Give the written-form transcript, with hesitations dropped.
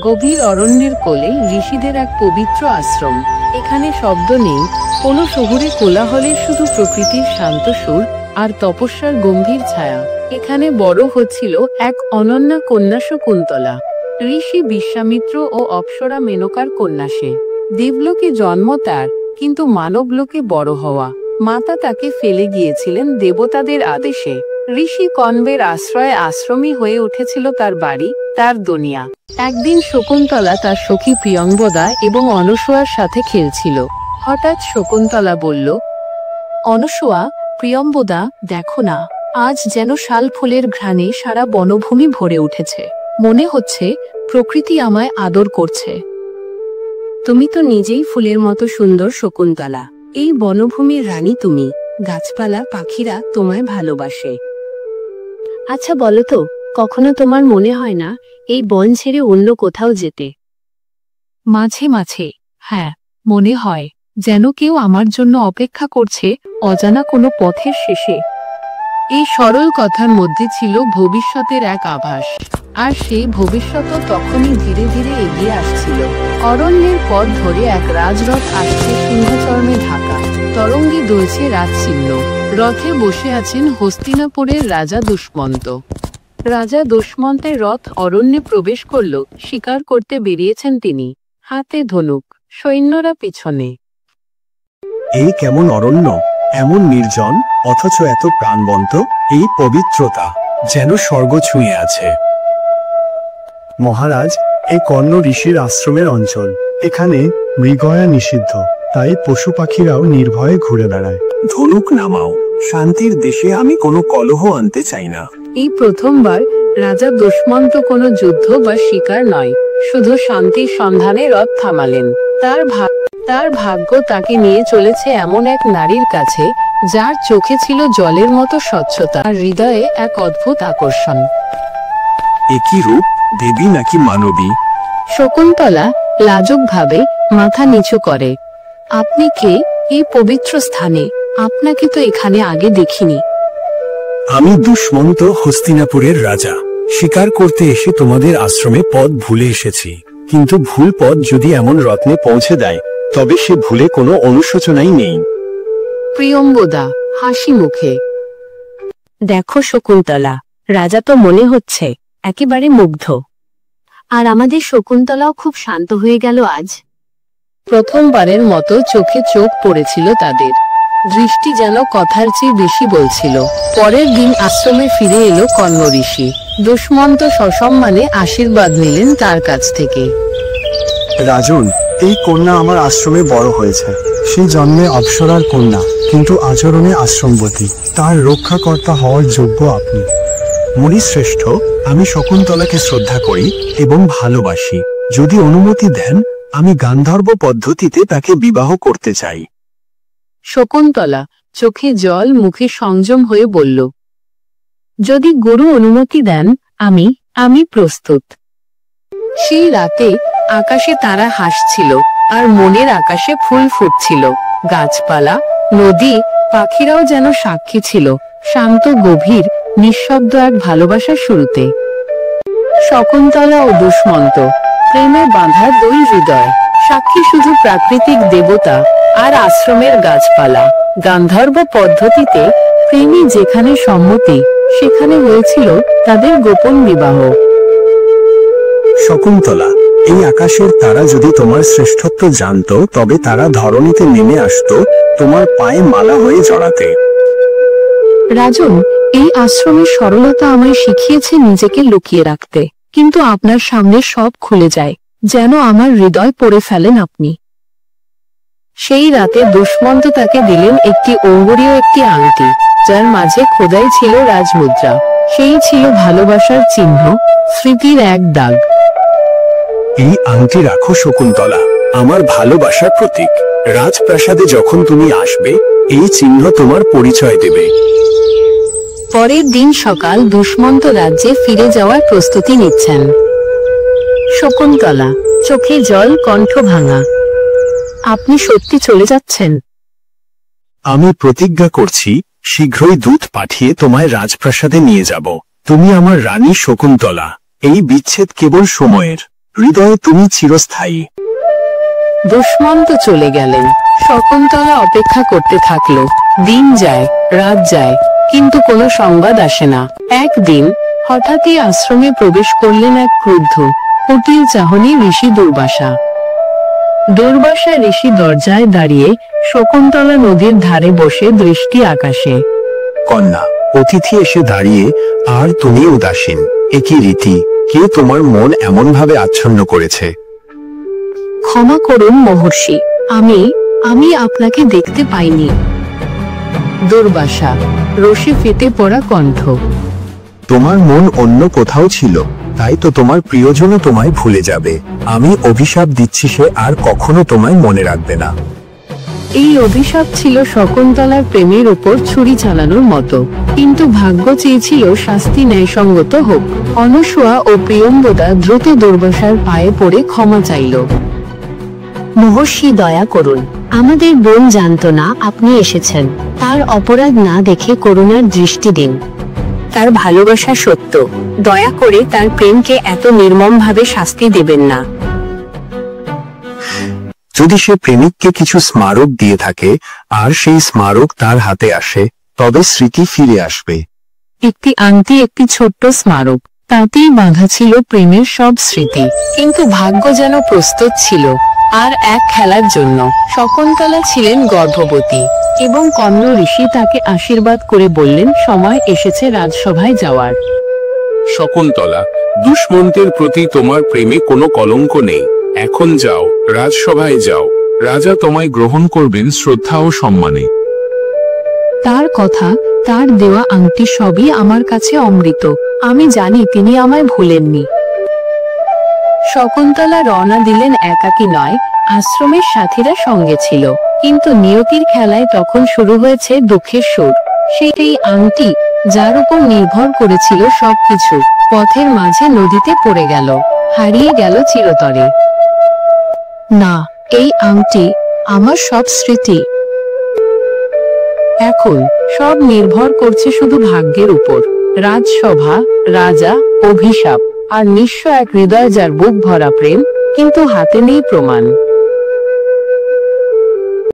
গভীর অরণ্যের কোলে ঋষিদের এক পবিত্র আশ্রম। এখানে শব্দ নেই, কোনো শহুরে কোলাহলের, শুধু প্রকৃতির শান্ত সুর আর তপস্যার গম্ভীর ছায়া। এখানে বড় হচ্ছিল এক অনন্যা কন্যা শকুন্তলা, ঋষি বিশ্বামিত্র ও অপ্সরা মেনকার কন্যা সে। দেবলোকে জন্ম তার, কিন্তু মানবলোকে বড় হওয়া। মাতা তাকে ফেলে গিয়েছিলেন দেবতাদের আদেশে। ঋষি কণ্বের আশ্রয়ে আশ্রমী হয়ে উঠেছিল তার বাড়ি, তার দুনিয়া। একদিন শকুন্তলা তার সখী প্রিয়ঙ্বদা এবং অনসূয়ার সাথে খেলছিল। হঠাৎ শকুন্তলা বলল, অনসূয়া, প্রিয়ঙ্বদা, দেখো না, আজ যেন শাল ফুলের ঘ্রাণে সারা বনভূমি ভরে উঠেছে। মনে হচ্ছে প্রকৃতি আমায় আদর করছে। তুমি তো নিজেই ফুলের মতো সুন্দর শকুন্তলা। এই বনভূমির রানী তুমি। গাছপালা, পাখিরা তোমায় ভালোবাসে। আচ্ছা বলো তো, কখনো তোমার মনে হয় না এই বন ছেড়ে অন্য কোথাও যেতে? মাঝে মাঝে, হ্যাঁ, মনে হয় যেন কেউ আমার জন্য অপেক্ষা করছে অজানা কোনো পথের শেষে। এই সরল কথার মধ্যে ছিল ভবিষ্যতের এক আভাস, আর সেই ভবিষ্যৎ তখনই ধীরে ধীরে এগিয়ে আসছিল। অরণ্যের পথ ধরে এক রাজরথ আসছে, সিংহচর্মে ঢাকা, তরঙ্গে দুলছে রাজচিহ্ন। রথে বসে আছেন হস্তিনাপুরের রাজা দুষ্মন্ত। রাজা দুষ্মন্তের রথ অরণ্যে প্রবেশ করল। শিকার করতে বেরিয়েছেন তিনি, হাতে ধনুক, সৈন্যরা পিছনে। এই কেমন অরণ্য, এমন নির্জন, অথচ এত প্রাণবন্ত। এই পবিত্রতা যেন স্বর্গ ছুঁয়ে আছে। মহারাজ, এই কর্ণ ঋষির আশ্রমের অঞ্চল। এখানে মৃগয়া নিষিদ্ধ, তাই পশু পাখিরাও নির্ভয়ে ঘুরে বেড়ায়। ধনুক নামাও, শান্তির দেশে আমি কোনো কলহ আনতে চাই না। এই প্রথমবার রাজা দুষ্মন্ত কোনো যুদ্ধ বা শিকার নয়, শুধু শান্তির সন্ধানে রথ থামালেন। তার ভাগ্য তাকে নিয়ে চলেছে এমন এক নারীর কাছে, যার চোখে ছিল জলের মতো স্বচ্ছতা, আর হৃদয়ে এক অদ্ভুত আকর্ষণ। একই রূপ, দেবী নাকি মানবী? শকুন্তলা লাজুক ভাবে মাথা নিচু করে। আপনি কে এই পবিত্র স্থানে? আপনাকে তো এখানে আগে দেখিনি। আমি দুষ্মন্ত, হস্তিনাপুরের রাজা। শিকার করতে এসে তোমাদের আশ্রমে পথ ভুলে এসেছি। কিন্তু ভুল পথ যদি এমন রত্নে পৌঁছে দেয়, তবে সে ভুলে কোনো অনুশোচনাই নেই। প্রিয়ঙ্বদা হাসি মুখে, দেখো শকুন্তলা, রাজা তো মনে হচ্ছে একেবারে মুগ্ধ। আর আমাদের শকুন্তলাও খুব শান্ত হয়ে গেল আজ। প্রথমবারের মতো চোখে চোখ পড়েছিল তাদের, দৃষ্টি যেন কথার চেয়ে বেশি বলছিল। পরের দিন আশ্রমে ফিরে এলো কর্ণ ঋষি। দুষ্মন্ত সসম্মানে আশীর্বাদ নিলেন তার কাছ থেকে। রাজন, এই কন্যা আমার আশ্রমে বড় হয়েছে। সে জন্মে অপ্সরার কন্যা, কিন্তু আচরণে আশ্রমবতী। তার রক্ষাকর্তা হওয়ার যোগ্য আপনি। মুনিশ্রেষ্ঠ, আমি শকুন্তলাকে শ্রদ্ধা করি এবং ভালোবাসি। যদি অনুমতি দেন, আমি গান্ধর্ব পদ্ধতিতে তাকে বিবাহ করতে চাই। শকুন্তলা চোখে জল, মুখে সংযম হয়ে বলল, যদি গুরু অনুমতি দেন, আমি প্রস্তুত। সেই রাতে আকাশে তারা হাসছিল, আর মনের আকাশে ফুল ফুটছিল। গাছপালা, নদী, পাখিরাও যেন সাক্ষী ছিল, শান্ত, গভীর, নিঃশব্দ এক ভালোবাসার শুরুতে। শকুন্তলা ও দুষ্মন্ত, প্রেমে বাঁধা দুই হৃদয়। সাক্ষী শুধু প্রাকৃতিক দেবতা আর আশ্রমের গাছপালা। গান্ধর্ব পদ্ধতিতে প্রেমী যেখানে সম্মতি, সেখানে হয়েছিল তাদের গোপন বিবাহ। শকুন্তলা, এই আকাশের তারা যদি তোমার শ্রেষ্ঠত্ব জানতো, তবে তারা ধরণীতে নেমে আসতো, তোমার পায়ে মালা হয়ে জড়াতে। রাজন, এই আশ্রমের সরলতা আমায় শিখিয়েছে নিজেকে লুকিয়ে রাখতে, কিন্তু আপনার সামনে সব খুলে যায়, যেন আমার হৃদয় পড়ে ফেলেন আপনি। সেই রাতে দুষ্মন্ত তাকে দিলেন একটি অঙ্গুরীয়, একটি আংটি, যার মাঝে খোদাই ছিল রাজমুদ্রা। সেই ছিল ভালোবাসার চিহ্ন, স্মৃতির এক দাগ। এই আংটি রাখো শকুন্তলা, আমার ভালোবাসার প্রতীক। রাজপ্রাসাদে যখন তুমি আসবে, এই চিহ্ন তোমার পরিচয় দেবে। পরের দিন সকাল, দুষ্মন্ত রাজ্যে ফিরে যাওয়ার প্রস্তুতি নিচ্ছেন। শকুন্তলা চোখে জল, কণ্ঠ ভাঙা, আপনি সত্যি চলে যাচ্ছেন? আমি প্রতিজ্ঞা করছি, শীঘ্রই দূত পাঠিয়ে তোমায় রাজপ্রাসাদে নিয়ে যাব। তুমি আমার রানী শকুন্তলা। এই বিচ্ছেদ কেবল সময়ের। হৃদয়ে তুমি চিরস্থায়ী। দুষ্মন্ত চলে গেলেন। শকুন্তলা অপেক্ষা করতে থাকলো। দিন যায়, রাত যায়, কিন্তু কোনো সংবাদ আসে না। একদিন হঠাৎই আশ্রমে প্রবেশ করলেন এক ক্রুদ্ধ কুটিল চাহনি ঋষি দুর্বাসা। দুর্বাসা ঋষি দরজায় দাঁড়িয়ে, শকুন্তলা নদীর ধারে বসে দৃষ্টি আকাশে। কন্যা, অতিথি এসে দাঁড়িয়ে আর তুমি উদাসীন, একই রীতি। কে তোমার মন এমন ভাবে আচ্ছন্ন করেছে? ক্ষমা করুন মহর্ষি, আমি আপনাকে দেখতে পাইনি। দুর্বাসা, রোষে ফেটে পড়া কণ্ঠ। তোমার মন অন্য কোথাও ছিল, তাই তো তোমার প্রিয়জনও তোমায় ভুলে যাবে। আমি অভিশাপ দিচ্ছি, সে আর কখনো তোমায় মনে রাখবে না। এই অভিশাপ ছিল শকুন্তলার প্রেমের উপর ছুরি চালানোর মতো, কিন্তু ভাগ্য চেয়েছিল শাস্তি ন্যায়সঙ্গত হোক। অনসূয়া ও প্রিয়ম্বদা দ্রুত দুর্বাসার পায়ে পড়ে ক্ষমা চাইল। মহর্ষি, দয়া করুন, আমাদের বোন জানতো না আপনি এসেছেন। তার অপরাধ না দেখে করুণার দৃষ্টি দিন। তার ভালোবাসা সত্য, দয়া করে তার প্রেমকে এত নির্মমভাবে শাস্তি দেবেন না। যদি সে প্রেমিককে কিছু স্মারক দিয়ে থাকে আর সেই স্মারক তার হাতে আসে, তবে স্মৃতি ফিরে আসবে। একটি আংটি, একটি ছোট্ট স্মারক, তাতেই বাঁধা ছিল প্রেমের সব স্মৃতি। কিন্তু ভাগ্য যেন প্রস্তুত ছিল আর এক খেলার জন্য। শকুন্তলা ছিলেন গর্ভবতী এবং কর্ণ ঋষি তাকে আশীর্বাদ করে বললেন, সময় এসেছে রাজসভায় যাওয়ার। শকুন্তলা, দুষ্মন্তের প্রতি তোমার প্রেমে কোনো কলঙ্ক নেই। এখন যাও, রাজসভায় যাও। রাজা তোমায় গ্রহণ করবেন শ্রদ্ধা ও সম্মানে। তার কথা, তার দেওয়া আংটি সবই আমার কাছে অমৃত। আমি জানি তিনি আমায় ভুলেননি। শকুন্তলা রওনা দিলেন। একাকী নয়, আশ্রমের সাথীরা সঙ্গে ছিল। কিন্তু নিয়তির খেলায় তখন শুরু হয়েছে দুঃখের সুর। সেটাই আংটি, যার উপর নির্ভর করেছিল সবকিছু, পথের মাঝে নদীতে পড়ে গেল, হারিয়ে গেল চিরতরে। না, এই আংটি আমার সব স্মৃতি। এখন সব নির্ভর করছে শুধু ভাগ্যের উপর। রাজসভা, রাজা, অভিশাপ আর নিঃস্ব এক হৃদয়, যার বুক ভরা প্রেম, কিন্তু হাতে নেই প্রমাণ।